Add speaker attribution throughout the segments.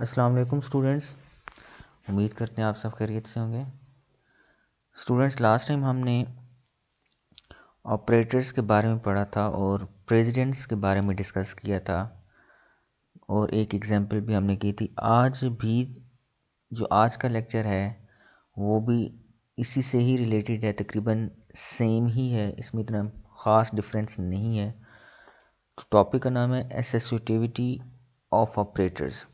Speaker 1: अस्सलाम वालेकुम स्टूडेंट्स। उम्मीद करते हैं आप सब खैरियत से होंगे। स्टूडेंट्स, लास्ट टाइम हमने ऑपरेटर्स के बारे में पढ़ा था और प्रेसिडेंट्स के बारे में डिस्कस किया था और एक एग्जांपल भी हमने की थी। आज भी जो आज का लेक्चर है वो भी इसी से ही रिलेटेड है, तकरीबन सेम ही है, इसमें इतना ख़ास डिफरेंस नहीं है। तो टॉपिक का नाम है एसोसिएटिविटी ऑफ ऑपरेटर्स।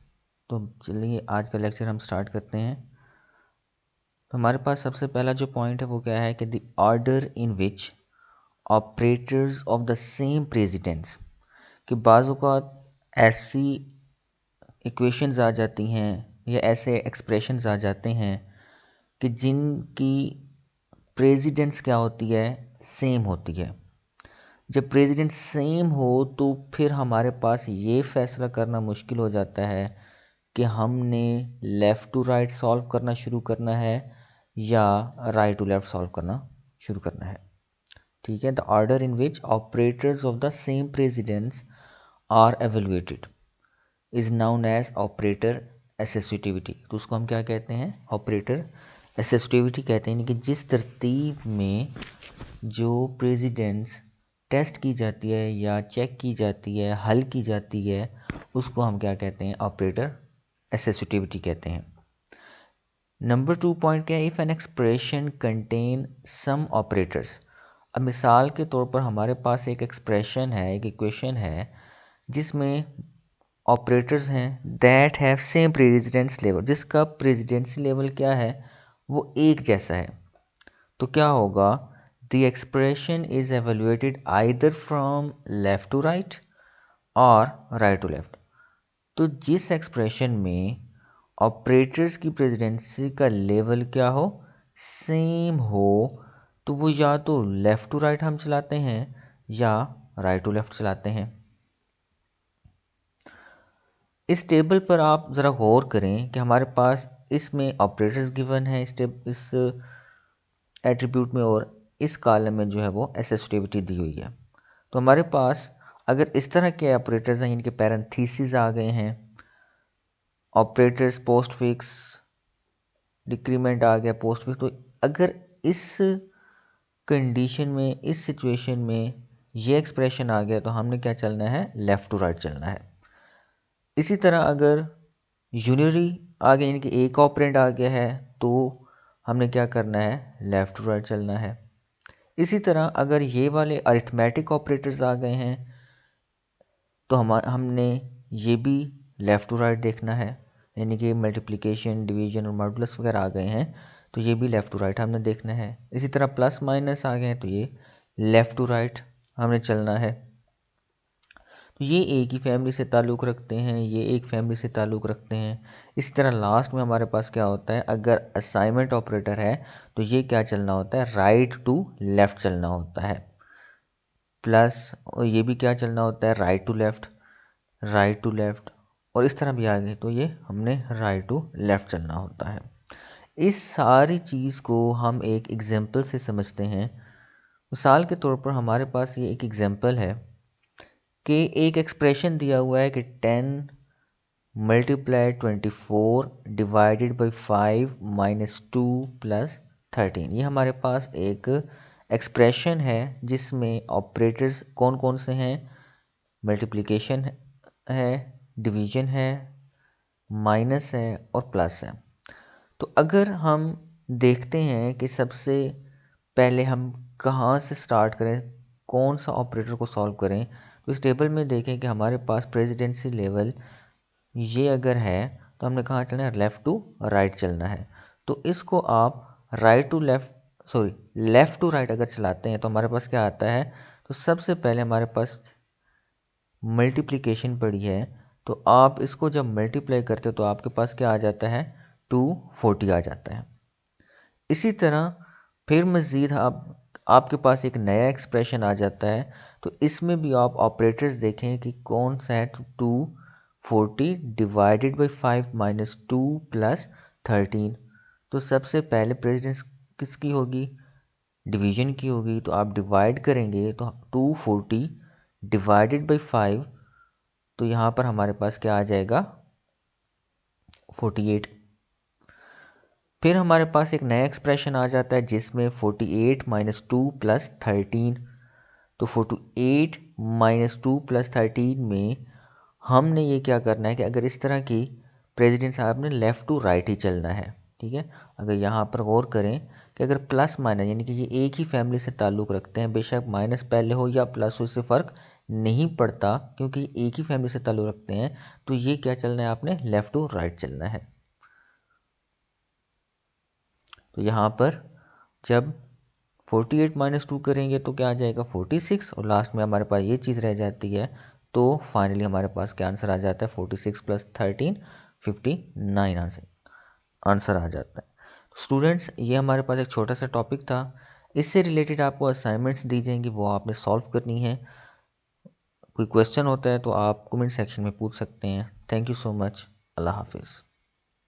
Speaker 1: तो चलिए आज का लेक्चर हम स्टार्ट करते हैं। तो हमारे पास सबसे पहला जो पॉइंट है वो क्या है कि the order in which operators of the same precedence, कि बाज़ औक़ात ऐसी इक्वेशंस आ जाती हैं या ऐसे एक्सप्रेशंस आ जाते हैं कि जिनकी प्रेसिडेंट्स क्या होती है, सेम होती है। जब प्रेसिडेंट सेम हो तो फिर हमारे पास ये फैसला करना मुश्किल हो जाता है कि हमने लेफ़्ट टू राइट सॉल्व करना शुरू करना है या राइट टू लेफ़्ट सॉल्व करना शुरू करना है। ठीक है। The order in which operators of the same precedence are evaluated is known as operator associativity. तो उसको हम क्या कहते हैं? ऑपरेटर एसोसिएटिविटी कहते हैं। कि जिस तरतीब में जो प्रेसिडेंट्स टेस्ट की जाती है या चेक की जाती है, हल की जाती है, उसको हम क्या कहते हैं? ऑपरेटर एसोसिएटिविटी कहते हैं। नंबर 2 पॉइंट क्या है? If an expression contain some operators. अब मिसाल के तौर पर हमारे पास एक एक्सप्रेशन है, एक इक्वेशन है जिसमें ऑपरेटर्स हैं that have same precedence level, जिसका प्रेसिडेंसी लेवल क्या है? वो एक जैसा है। तो क्या होगा? The expression is evaluated either from left to right or right to left. तो जिस एक्सप्रेशन में ऑपरेटर्स की प्रेसिडेंसी का लेवल क्या हो? सेम हो, तो वो या तो लेफ़्ट टू राइट हम चलाते हैं या राइट टू लेफ़्ट चलाते हैं। इस टेबल पर आप ज़रा गौर करें कि हमारे पास इसमें ऑपरेटर्स गिवन है इस एट्रीब्यूट में, और इस कॉलम में जो है वो एसोसिएटिविटी दी हुई है। तो हमारे पास अगर इस तरह के ऑपरेटर्स हैं, इनके पैरेंथेसिस आ गए हैं, ऑपरेटर्स पोस्ट फिक्स, डिक्रीमेंट आ गया, पोस्ट फिक्स, तो अगर इस कंडीशन में, इस सिचुएशन में ये एक्सप्रेशन आ गया तो हमने क्या चलना है? लेफ़्ट टू राइट चलना है। इसी तरह अगर यूनिरी आ गया, यानी कि एक ऑपरेंड आ गया है, तो हमने क्या करना है? लेफ़्ट टू राइट चलना है। इसी तरह अगर ये वाले अरिथमेटिक ऑपरेटर्स आ गए हैं तो हमने ये भी लेफ़्ट टू राइट देखना है, यानी कि मल्टीप्लिकेशन, डिवीजन और मॉडुलस वगैरह आ गए हैं तो ये भी लेफ़्ट टू राइट हमने देखना है। इसी तरह प्लस माइनस आ गए हैं तो ये लेफ़्ट टू राइट हमने चलना है। तो ये एक ही फैमिली से ताल्लुक़ रखते हैं, ये एक फैमिली से ताल्लुक़ रखते हैं। इसी तरह लास्ट में हमारे पास क्या होता है? अगर असाइनमेंट ऑपरेटर है तो ये क्या चलना होता है? राइट टू लेफ़्ट चलना होता है। प्लस और ये भी क्या चलना होता है? Right to left, right to left, और इस तरह भी आगे तो ये हमने राइट टू लेफ़्ट चलना होता है। इस सारी चीज़ को हम एक एग्जांपल से समझते हैं। मिसाल के तौर पर हमारे पास ये एक एग्जांपल है कि एक एक्सप्रेशन दिया हुआ है कि 10 multiply 24 divided by 5 minus 2 plus 13। ये हमारे पास एक एक्सप्रेशन है जिसमें ऑपरेटर्स कौन कौन से हैं? मल्टीप्लिकेशन है, डिवीजन है, माइनस है और प्लस है। तो अगर हम देखते हैं कि सबसे पहले हम कहाँ से स्टार्ट करें, कौन सा ऑपरेटर को सॉल्व करें, तो इस टेबल में देखें कि हमारे पास प्रेसिडेंसी लेवल ये अगर है तो हमने कहाँ चलना है? लेफ़्ट टू राइट चलना है। तो इसको आप right to left left to right अगर चलाते हैं तो हमारे पास क्या आता है? तो सबसे पहले हमारे पास मल्टीप्लिकेशन पड़ी है, तो आप इसको जब मल्टीप्लाई करते हो तो आपके पास क्या आ जाता है? 240 आ जाता है। इसी तरह फिर मज़ीद आपके पास एक नया एक्सप्रेशन आ जाता है, तो इसमें भी आप ऑपरेटर्स देखें कि कौन सा है? 240 डिवाइडेड बाई 5 माइनस 2 प्लस 13। तो सबसे पहले प्रेसिडेंस किसकी होगी? डिवीजन की होगी। तो आप डिवाइड करेंगे तो 240 डिवाइडेड बाई 5, तो यहाँ पर हमारे पास क्या आ जाएगा? 48। फिर हमारे पास एक नया एक्सप्रेशन आ जाता है जिसमें 48 माइनस 2 प्लस 13। तो 48 माइनस 2 प्लस 13 में हमने ये क्या करना है कि अगर इस तरह की प्रेसिडेंट साहब ने लेफ़्ट टू राइट ही चलना है, ठीक है। अगर यहाँ पर गौर करें कि अगर प्लस माइनस यानी कि ये एक ही फैमिली से ताल्लुक़ रखते हैं, बेशक माइनस पहले हो या प्लस हो इससे फ़र्क नहीं पड़ता क्योंकि एक ही फैमिली से ताल्लुक़ रखते हैं, तो ये क्या चलना है, आपने लेफ़्ट टू राइट चलना है। तो यहाँ पर जब 48 माइनस 2 करेंगे तो क्या आ जाएगा 46, और लास्ट में हमारे पास ये चीज़ रह जाती है। तो फाइनली हमारे पास क्या आंसर आ जाता है 46 प्लस 13 59 आंसर आ जाता है। स्टूडेंट्स, ये हमारे पास एक छोटा सा टॉपिक था। इससे रिलेटेड आपको असाइनमेंट्स दी जाएंगी, वो आपने सॉल्व करनी है। कोई क्वेश्चन होता है तो आप कमेंट सेक्शन में पूछ सकते हैं। Thank you so much. अल्लाह हाफिज़।